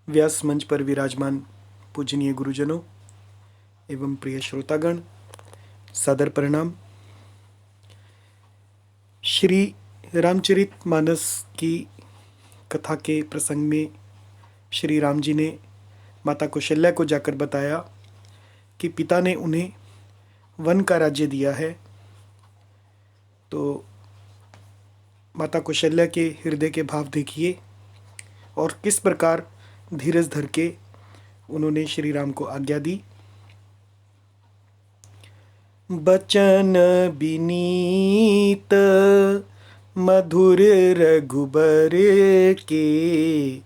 व्यास मंच पर विराजमान पूजनीय गुरुजनों एवं प्रिय श्रोतागण, सादर प्रणाम। श्री रामचरितमानस की कथा के प्रसंग में श्री राम जी ने माता कौशल्या को जाकर बताया कि पिता ने उन्हें वन का राज्य दिया है। तो माता कौशल्या के हृदय के भाव देखिए और किस प्रकार धीरज धर के उन्होंने श्री राम को आज्ञा दी। बचन बिनीत मधुर रघुबर के,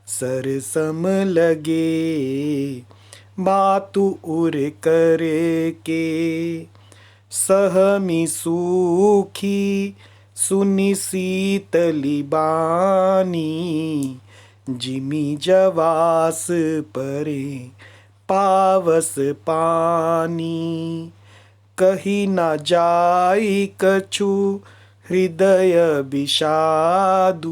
सरसम लगे मातु उर कर के। सहमी सूखी सुनि शीतली बानी, जिमि जवास परे पावस पानी। कही ना जाई कछु हृदय विषादु,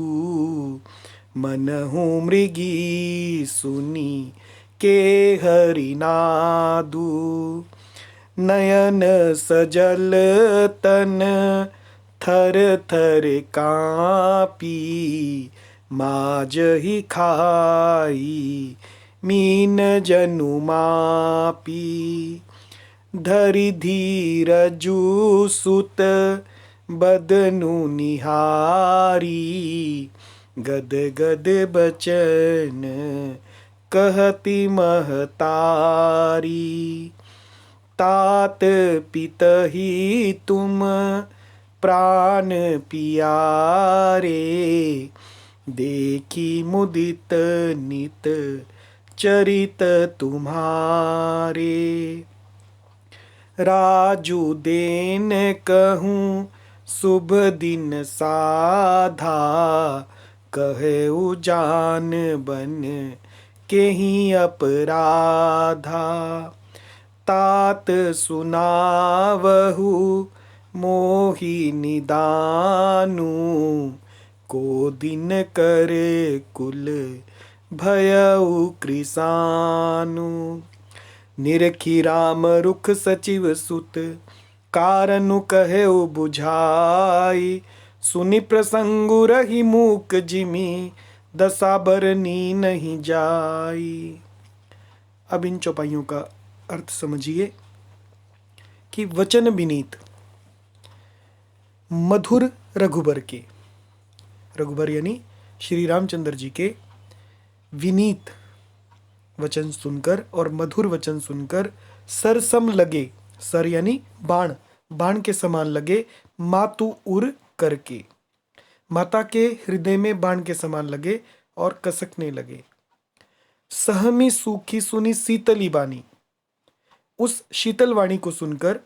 मनहु मृगी सुनी के हरिनादु। नयन सजल तन थर थर कापी, माजहि खाई मीन जनु मापी। धरि धीरजु सुत बदनु निहारी, गद गद बचन कहती महतारी। तात पितहि तुम प्राण पियारे, देखी मुदित नित चरित तुम्हारे। राजू देन कहूँ शुभ दिन साधा, कहेउ जान बन केहि अपराधा। तात सुनावहु मोहि निदानु, को दिन करे कुल भयउ कृसानु। निरखी राम रुख सचिव सुत, कारनु कहेउ बुझाई। सुनि प्रसंगु रही मूक जिमि, दशा बरनी नहीं जाई। अब इन चौपाइयों का अर्थ समझिए कि वचन विनीत मधुर रघुबर के, रघुबर यानी श्री रामचंद्र जी के विनीत वचन सुनकर और मधुर वचन सुनकर सरसम लगे, सर यानी बाण, बाण के समान लगे, मातु उर करके, माता के हृदय में बाण के समान लगे और कसकने लगे। सहमी सूखी सुनी शीतली बानी, उस शीतल वाणी को सुनकर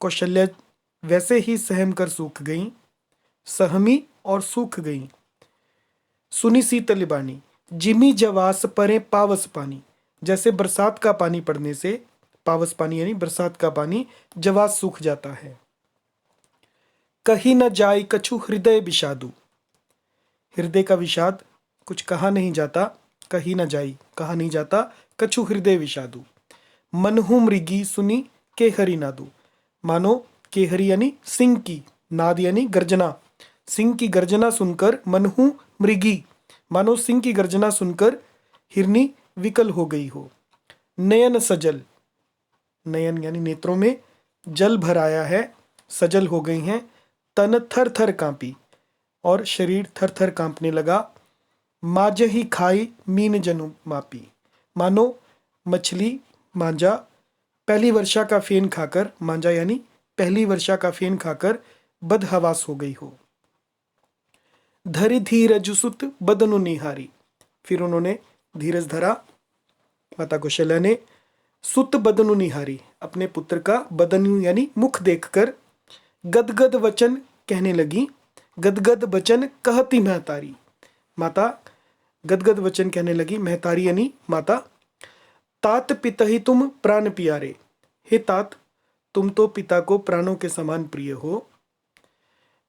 कौशल्या वैसे ही सहम कर सूख गईं, सहमी और सूख गईं। सुनी शीतल बानी, जिमी जवास परे पावस पानी, जैसे बरसात का पानी पड़ने से, पावस पानी यानी बरसात का पानी, जवास सूख जाता है। कही न जाय कछु हृदय विषादु, हृदय का विषाद कुछ कहा नहीं जाता, कही न जाई कहा नहीं जाता, कछु हृदय विषादु। मनहु मृगी सुनी के हरि नादु, मानो केहरी यानी सिंह की, नाद यानी गर्जना, सिंह की गर्जना सुनकर, मनहु मृगी मानो सिंह की गर्जना सुनकर हिरनी विकल हो गई हो। नयन सजल, नयन यानी नेत्रों में जल भर आया है, सजल हो गई हैं। तन थर थर कांपी, और शरीर थर थर कांपने लगा। माजही खाई मीन जनु मापी, मानो मछली मांजा पहली वर्षा का फेन खाकर, मांजा यानी पहली वर्षा का फेन खाकर बदहवास हो गई हो। धरि धीरजु सुत बदनु निहारी, फिर उन्होंने धीरज धरा, माता कौशल्या ने। सुत बदनु निहारी, अपने पुत्र का बदनु यानी मुख देखकर गदगद वचन कहने लगी। गदगद वचन कहती महतारी, माता गदगद वचन कहने लगी, महतारी यानी माता। तात पितहि तुम प्राण प्यारे, हे तात तुम तो पिता को प्राणों के समान प्रिय हो।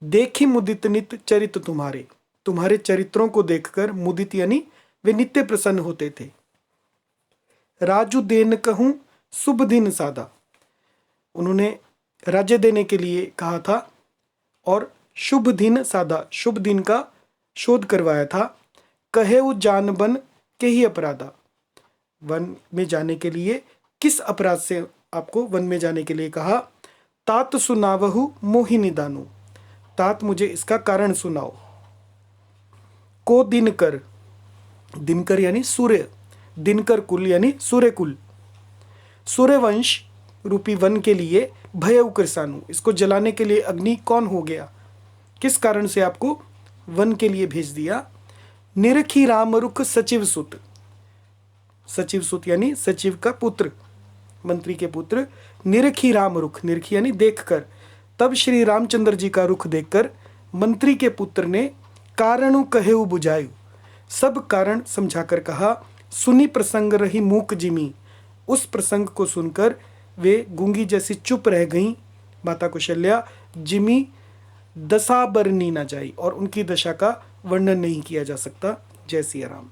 देखी मुदित नित चरित तुम्हारे, तुम्हारे चरित्रों को देखकर, मुदित यानी वे नित्य प्रसन्न होते थे। राजू देन कहूं शुभ दिन सादा, उन्होंने राज्य देने के लिए कहा था और शुभ दिन सादा, शुभ दिन का शोध करवाया था। कहे वो जान बन के ही अपराधा, वन में जाने के लिए किस अपराध से आपको वन में जाने के लिए कहा। तात सुनावहु मोहिनी दानु, तात मुझे इसका कारण सुनाओ। को दिनकर, दिनकर यानी सूर्य, दिनकर कुल यानी सूर्य कुल, सूर्यवंश रूपी वन के लिए भय कृसानु, इसको जलाने के लिए अग्नि कौन हो गया, किस कारण से आपको वन के लिए भेज दिया। निरखी राम रुख सचिव सुत, सचिव सुत यानी सचिव का पुत्र, मंत्री के पुत्र। निरखी राम रुख, निरखी यानी देखकर, तब श्री रामचंद्र जी का रुख देखकर मंत्री के पुत्र ने कारणु कहेउ बुझायु, सब कारण समझाकर कहा। सुनी प्रसंग रही मूक जिमी, उस प्रसंग को सुनकर वे गूंगी जैसी चुप रह गईं माता कौशल्या। जिमी दशा बरनी ना जाई, और उनकी दशा का वर्णन नहीं किया जा सकता। जय सिया राम।